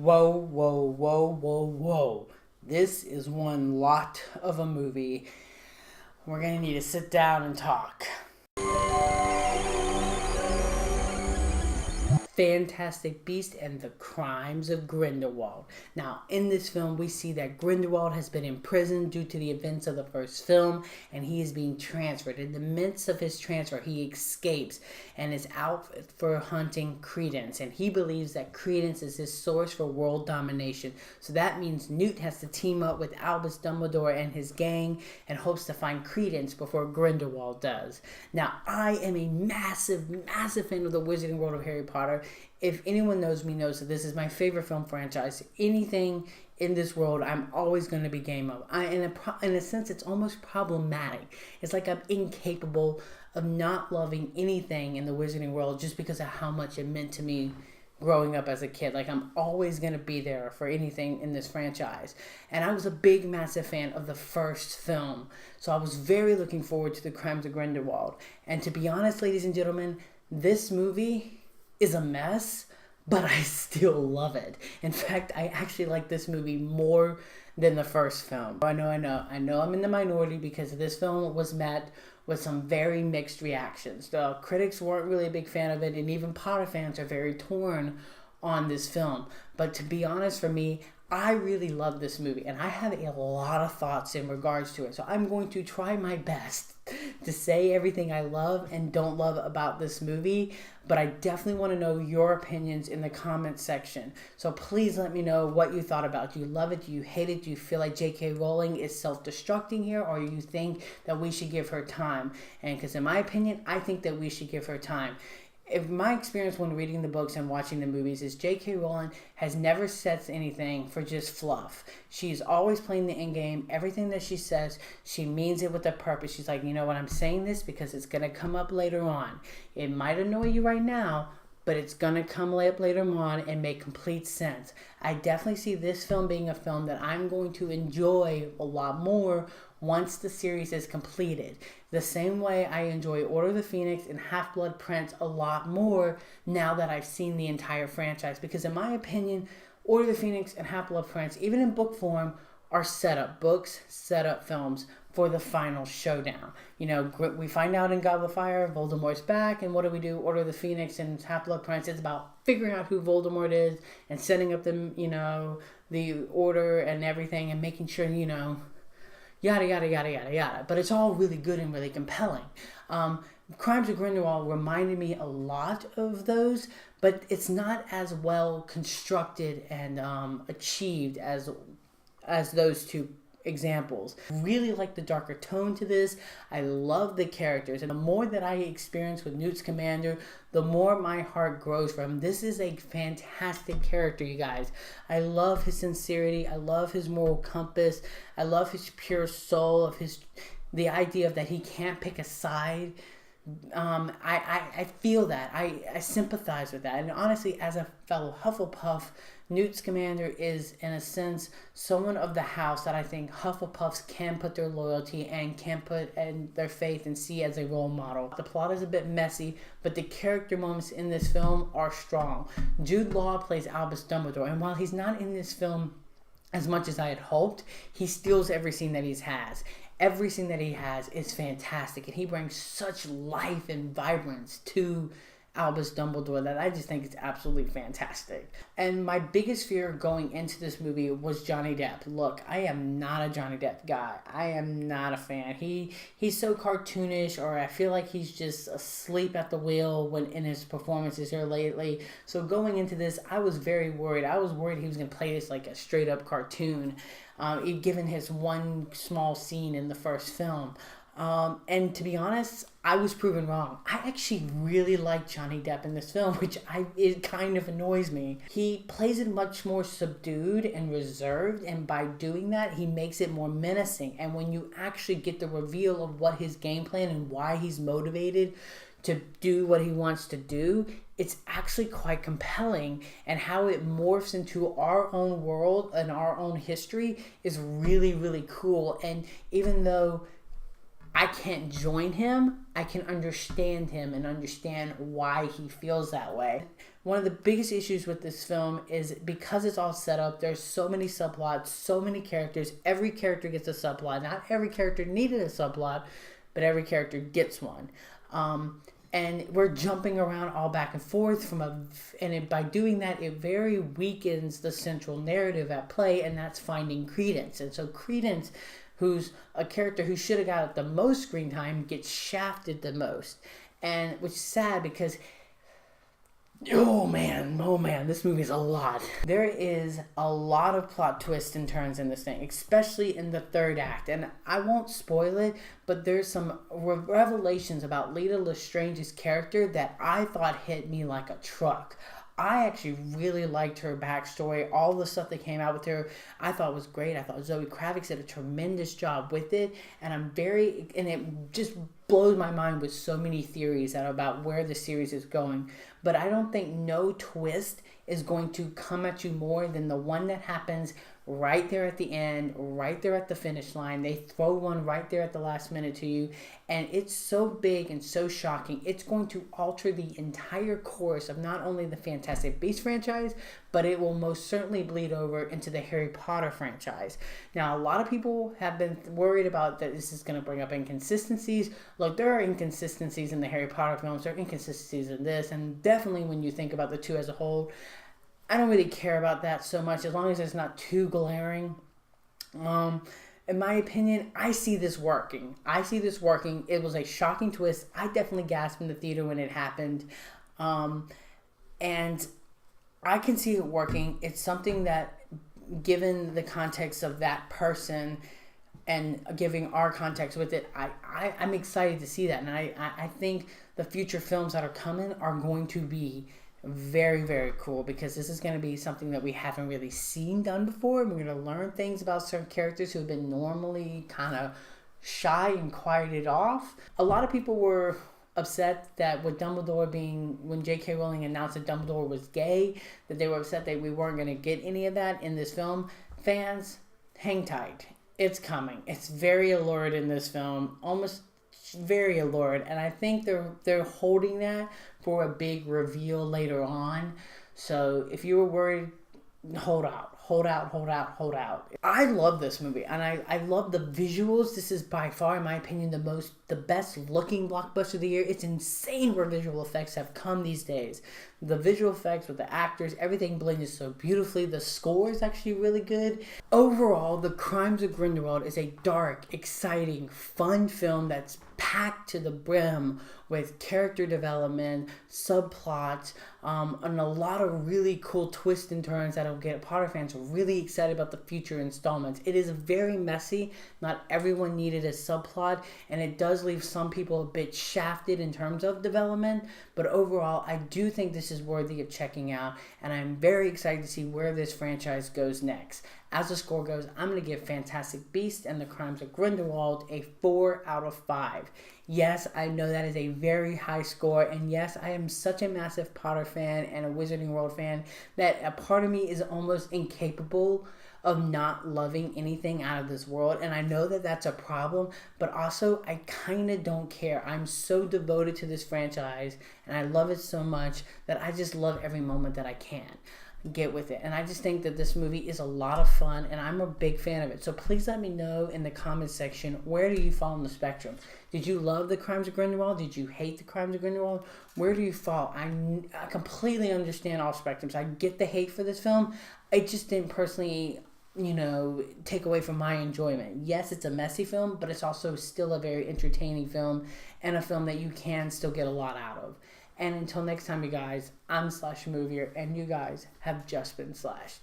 Whoa, whoa, whoa, whoa, whoa. This is one lot of a movie. We're gonna need to sit down and talk. Fantastic Beast and the Crimes of Grindelwald. Now, in this film, we see that Grindelwald has been imprisoned due to the events of the first film, and he is being transferred. In the midst of his transfer, he escapes and is out for hunting Credence, and he believes that Credence is his source for world domination. So that means Newt has to team up with Albus Dumbledore and his gang and hopes to find Credence before Grindelwald does. Now, I am a massive, massive fan of the Wizarding World of Harry Potter. If anyone knows me knows that this is my favorite film franchise. Anything in this world, I'm always going to be game of. In a sense, it's almost problematic. It's like I'm incapable of not loving anything in the Wizarding World just because of how much it meant to me growing up as a kid. Like, I'm always going to be there for anything in this franchise. And I was a big, massive fan of the first film. So I was very looking forward to the Crimes of Grindelwald. And to be honest, ladies and gentlemen, this movie is a mess, but I still love it. In fact, I actually like this movie more than the first film. I know I'm in the minority because this film was met with some very mixed reactions. The critics weren't really a big fan of it, and even Potter fans are very torn on this film. But to be honest, for me, I really love this movie, and I have a lot of thoughts in regards to it. So I'm going to try my best to say everything I love and don't love about this movie, but I definitely want to know your opinions in the comments section. So please let me know what you thought about it. Do you love it? Do you hate it? Do you feel like J.K. Rowling is self-destructing here, or you think that we should give her time? And because in my opinion, I think that we should give her time. If my experience when reading the books and watching the movies is J.K. Rowling has never said anything for just fluff. She's always playing the end game. Everything that she says, she means it with a purpose. She's like, you know what, I'm saying this because it's going to come up later on. It might annoy you right now, but it's going to come up later on and make complete sense. I definitely see this film being a film that I'm going to enjoy a lot more once the series is completed. The same way I enjoy Order of the Phoenix and Half-Blood Prince a lot more now that I've seen the entire franchise. Because in my opinion, Order of the Phoenix and Half-Blood Prince, even in book form, are setup books, setup films for the final showdown. You know, we find out in Goblet of Fire, Voldemort's back, and what do? Order of the Phoenix and Half-Blood Prince, it's about figuring out who Voldemort is and setting up the order and everything and making sure, yada, yada, yada, yada, yada. But it's all really good and really compelling. Crimes of Grindelwald reminded me a lot of those, but it's not as well constructed and achieved as those two examples. Really like the darker tone to this. I love the characters, and the more that I experience with Newt Scamander, the more my heart grows for him. This is a fantastic character, you guys. I love his sincerity. I love his moral compass. I love his pure soul, of the idea of that he can't pick a side. I feel that. I sympathize with that. And honestly, as a fellow Hufflepuff, Newt Scamander is, in a sense, someone of the house that I think Hufflepuffs can put their loyalty and can put and their faith and see as a role model. The plot is a bit messy, but the character moments in this film are strong. Jude Law plays Albus Dumbledore, and while he's not in this film as much as I had hoped, he steals every scene that he has. Every scene that he has is fantastic, and he brings such life and vibrance to Albus Dumbledore that I just think it's absolutely fantastic. And my biggest fear going into this movie was Johnny Depp. Look, I am not a Johnny Depp guy. I am not a fan. He's so cartoonish, or I feel like he's just asleep at the wheel when in his performances here lately. So going into this, I was very worried. I was worried he was going to play this like a straight up cartoon, given his one small scene in the first film. And to be honest, I was proven wrong. I actually really like Johnny Depp in this film, it kind of annoys me. He plays it much more subdued and reserved, and by doing that, he makes it more menacing. And when you actually get the reveal of what his game plan and why he's motivated to do what he wants to do, it's actually quite compelling, and how it morphs into our own world and our own history is really, really cool. And even though I can't join him, I can understand him and understand why he feels that way. one of the biggest issues with this film is because it's all set up, there's so many subplots, so many characters. Every character gets a subplot. Not every character needed a subplot, but every character gets one. And we're jumping around all back and forth by doing that, it very weakens the central narrative at play, and that's finding Credence. And so Credence, who's a character who should have got the most screen time, gets shafted the most. And which is sad because oh man, this movie is a lot. There is a lot of plot twists and turns in this thing, especially in the third act. And I won't spoil it, but there's some revelations about Leta Lestrange's character that I thought hit me like a truck. I actually really liked her backstory. All the stuff that came out with her, I thought was great. I thought Zoe Kravitz did a tremendous job with it. And it just blows my mind with so many theories about where the series is going. But I don't think no twist is going to come at you more than the one that happens right there at the end, right there at the finish line. They throw one right there at the last minute to you, and it's so big and so shocking. It's going to alter the entire course of not only the Fantastic Beasts franchise, but it will most certainly bleed over into the Harry Potter franchise. Now, a lot of people have been worried about that this is going to bring up inconsistencies. Look, there are inconsistencies in the Harry Potter films, there are inconsistencies in this, and definitely when you think about the two as a whole, I don't really care about that so much as long as it's not too glaring. In my opinion, I see this working. It was a shocking twist. I definitely gasped in the theater when it happened. And I can see it working. It's something that, given the context of that person and giving our context with it, I'm excited to see that. And I think the future films that are coming are going to be very, very cool, because this is going to be something that we haven't really seen done before. We're going to learn things about certain characters who have been normally kind of shy and quieted off. A lot of people were upset that with Dumbledore when J.K. Rowling announced that Dumbledore was gay, that they were upset that we weren't going to get any of that in this film. Fans, hang tight. It's coming. It's very allured in this film, almost very allured, and I think they're holding that for a big reveal later on. So if you were worried, hold out. I love this movie, and I love the visuals. This is by far, in my opinion, the best looking blockbuster of the year. It's insane where visual effects have come these days. The visual effects with the actors, everything blended so beautifully. The score is actually really good. Overall, The Crimes of Grindelwald is a dark, exciting, fun film that's packed to the brim with character development, subplots, and a lot of really cool twists and turns that'll get Potter fans really excited about the future installments. It is very messy. Not everyone needed a subplot, and it does leave some people a bit shafted in terms of development, but overall, I do think this is worthy of checking out, and I'm very excited to see where this franchise goes next. As the score goes, I'm going to give Fantastic Beasts and The Crimes of Grindelwald a 4 out of 5. Yes, I know that is a very high score, and yes, I am such a massive Potter fan and a Wizarding World fan that a part of me is almost incapable of not loving anything out of this world, and I know that that's a problem, but also I kind of don't care. I'm so devoted to this franchise, and I love it so much that I just love every moment that I can get with it. And I just think that this movie is a lot of fun, and I'm a big fan of it. So please let me know in the comments section, where do you fall on the spectrum? Did you love The Crimes of Grindelwald? Did you hate The Crimes of Grindelwald? Where do you fall? I completely understand all spectrums. I get the hate for this film. I just didn't personally, take away from my enjoyment. Yes, it's a messy film, but it's also still a very entertaining film, and a film that you can still get a lot out of. And until next time, you guys, I'm Slash Movier, and you guys have just been slashed.